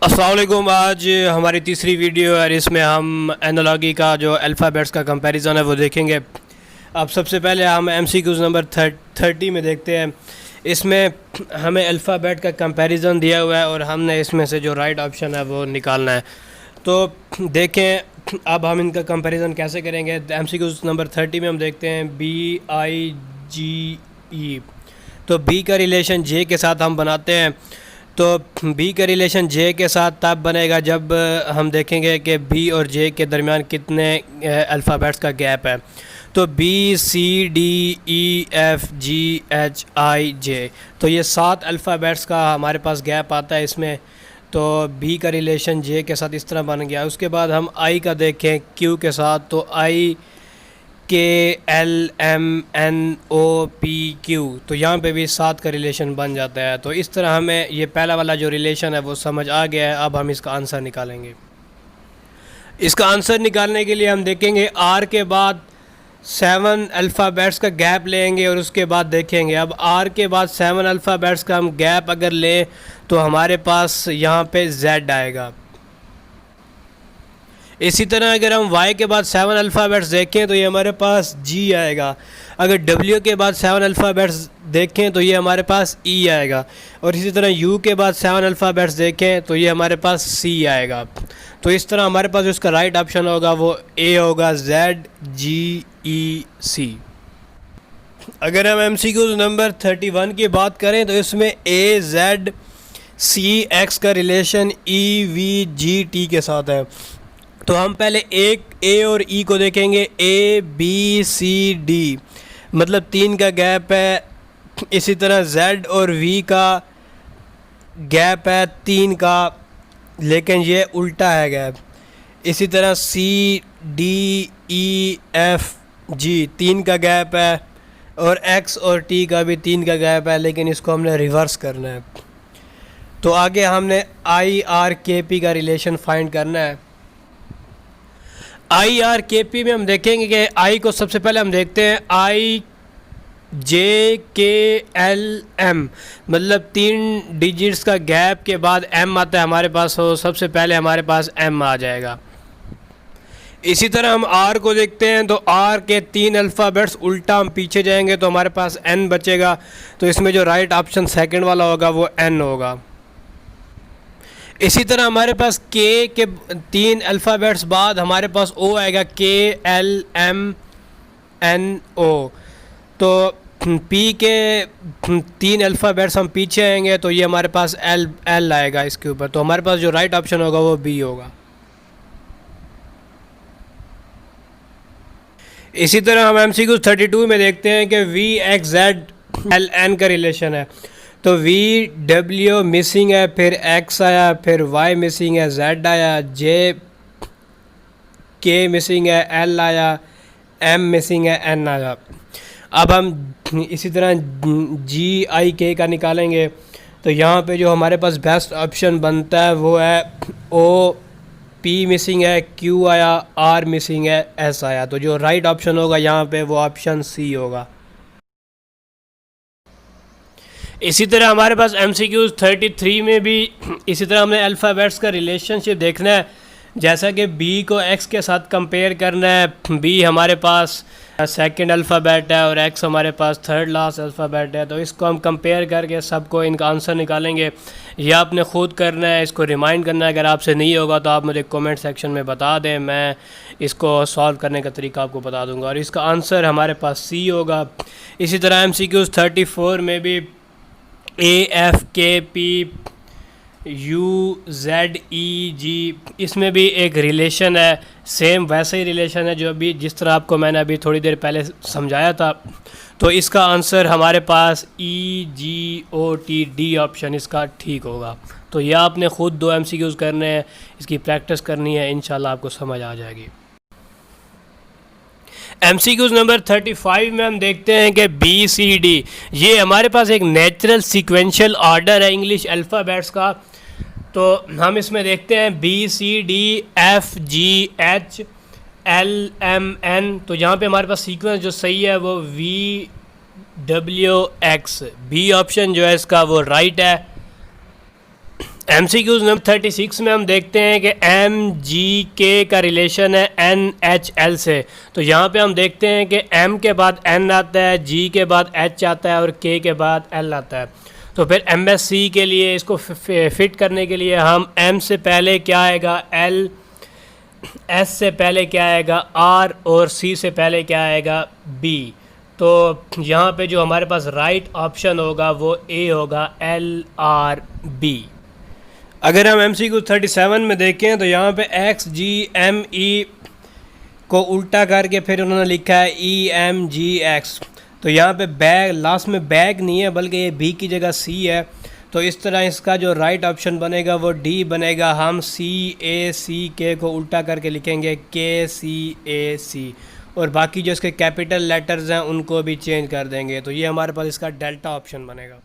अस्सलाम वालेकुम। आज हमारी तीसरी वीडियो है और इसमें हम एनालॉगी का जो अल्फ़ाबेट्स का कंपैरिजन है वो देखेंगे। अब सबसे पहले हम MCQs नंबर 30 में देखते हैं। इसमें हमें अल्फ़ाबेट का कंपैरिजन दिया हुआ है और हमने इसमें से जो राइट ऑप्शन है वो निकालना है। तो देखें अब हम इनका कंपैरिजन कैसे करेंगे। MCQs नंबर 30 में हम देखते हैं BIGE। तो बी का रिलेशन जे के साथ हम बनाते हैं। तो बी का रिलेशन जे के साथ तब बनेगा जब हम देखेंगे कि बी और जे के दरमियान कितने अल्फ़ाबेट्स का गैप है। तो BCDEFGHIJ, तो ये 7 अल्फ़ाबेट्स का हमारे पास गैप आता है इसमें। तो बी का रिलेशन जे के साथ इस तरह बन गया। उसके बाद हम आई का देखें क्यू के साथ। तो KLMNOPQ, तो यहाँ पे भी 7 का रिलेशन बन जाता है। तो इस तरह हमें ये पहला वाला जो रिलेशन है वो समझ आ गया है। अब हम इसका आंसर निकालेंगे। इसका आंसर निकालने के लिए हम देखेंगे आर के बाद 7 अल्फ़ाबेट्स का गैप लेंगे और उसके बाद देखेंगे। अब आर के बाद 7 अल्फ़ाबेट्स का हम गैप अगर लें तो हमारे पास यहाँ पे Z आएगा। इसी तरह अगर हम Y के बाद 7 अल्फ़ाबेट्स देखें तो ये हमारे पास G आएगा। अगर W के बाद 7 अल्फ़ाबेट्स देखें तो ये हमारे पास E आएगा। और इसी तरह U के बाद 7 अल्फ़ाबेट्स देखें तो ये हमारे पास C आएगा। तो इस तरह हमारे पास इसका राइट ऑप्शन होगा वो A होगा, ZGEC। अगर हम MCQ नंबर 31 की बात करें तो इसमें AZCX का रिलेशन EVGT के साथ है। तो हम पहले एक ए और ई को देखेंगे। ABCD मतलब 3 का गैप है। इसी तरह Z और V का गैप है 3 का, लेकिन ये उल्टा है गैप। इसी तरह CDEFG 3 का गैप है और X और T का भी 3 का गैप है, लेकिन इसको हमने रिवर्स करना है। तो आगे हमने IRKP का रिलेशन फाइंड करना है। IRKP में हम देखेंगे कि आई को सबसे पहले हम देखते हैं IJKLM मतलब 3 डिजिट्स का गैप के बाद M आता है हमारे पास, हो सबसे पहले हमारे पास M आ जाएगा। इसी तरह हम R को देखते हैं तो R के 3 अल्फ़ाबेट्स उल्टा हम पीछे जाएंगे तो हमारे पास N बचेगा। तो इसमें जो राइट ऑप्शन सेकंड वाला होगा वो N होगा। इसी तरह हमारे पास K के 3 अल्फ़ाबेट्स बाद हमारे पास O आएगा, KLMNO। तो P के 3 अल्फ़ाबेट्स हम पीछे आएंगे तो ये हमारे पास L आएगा इसके ऊपर। तो हमारे पास जो राइट ऑप्शन होगा वो B होगा। इसी तरह हम MCQ 32 में देखते हैं कि VXZLN का रिलेशन है। तो VW मिसिंग है, फिर X आया, फिर Y मिसिंग है, Z आया, K मिसिंग है, L आया, M मिसिंग है, N आया। अब हम इसी तरह GIK का निकालेंगे। तो यहाँ पे जो हमारे पास बेस्ट ऑप्शन बनता है वो है P मिसिंग है, Q आया, R मिसिंग है, S आया। तो जो राइट ऑप्शन होगा यहाँ पे वो ऑप्शन C होगा। इसी तरह हमारे पास MCQ 33 में भी इसी तरह हमने अल्फ़ाबेट्स का रिलेशनशिप देखना है। जैसा कि B को X के साथ कंपेयर करना है। B हमारे पास सेकंड अल्फ़ाबेट है और X हमारे पास थर्ड लास्ट अल्फ़ाबेट है। तो इसको हम कंपेयर करके सबको इनका आंसर निकालेंगे। यह आपने ख़ुद करना है, इसको रिमाइंड करना है। अगर आपसे नहीं होगा तो आप मुझे कमेंट सेक्शन में बता दें, मैं इसको सॉल्व करने का तरीका आपको बता दूंगा और इसका आंसर हमारे पास C होगा। इसी तरह MCQ 34 में भी AFKPUZEG इसमें भी एक रिलेशन है, सेम वैसे ही रिलेशन है जो अभी जिस तरह आपको मैंने अभी थोड़ी देर पहले समझाया था। तो इसका आंसर हमारे पास EGOTD ऑप्शन इसका ठीक होगा। तो यह आपने ख़ुद 2 MCQs करने हैं, इसकी प्रैक्टिस करनी है, इंशाल्लाह आपको समझ आ जाएगी। MCQ नंबर 35 में हम देखते हैं कि BCD ये हमारे पास एक नेचुरल सीक्वेंशियल ऑर्डर है इंग्लिश अल्फ़ाबेट्स का। तो हम इसमें देखते हैं BCDFGHLMN। तो यहाँ पे हमारे पास सीक्वेंस जो सही है वो VWX, B ऑप्शन जो है इसका वो राइट है। MCQs नंबर 36 में हम देखते हैं कि MGK का रिलेशन है NHL से। तो यहाँ पे हम देखते हैं कि M के बाद N आता है, G के बाद H आता है और K के बाद L आता है। तो फिर MSC के लिए इसको फिट करने के लिए हम M से पहले क्या आएगा L, S से पहले क्या आएगा R और C से पहले क्या आएगा B। तो यहाँ पे जो हमारे पास राइट ऑप्शन होगा वो A होगा LRB। अगर हम MCQ 37 में देखें तो यहाँ पे XGME को उल्टा करके फिर उन्होंने लिखा है EMGX। तो यहाँ पे बैग लास्ट में बैग नहीं है बल्कि ये B की जगह C है। तो इस तरह इसका जो राइट ऑप्शन बनेगा वो D बनेगा। हम CACK को उल्टा करके लिखेंगे KCAC और बाकी जो इसके कैपिटल लेटर्स हैं उनको भी चेंज कर देंगे। तो ये हमारे पास इसका डेल्टा ऑप्शन बनेगा।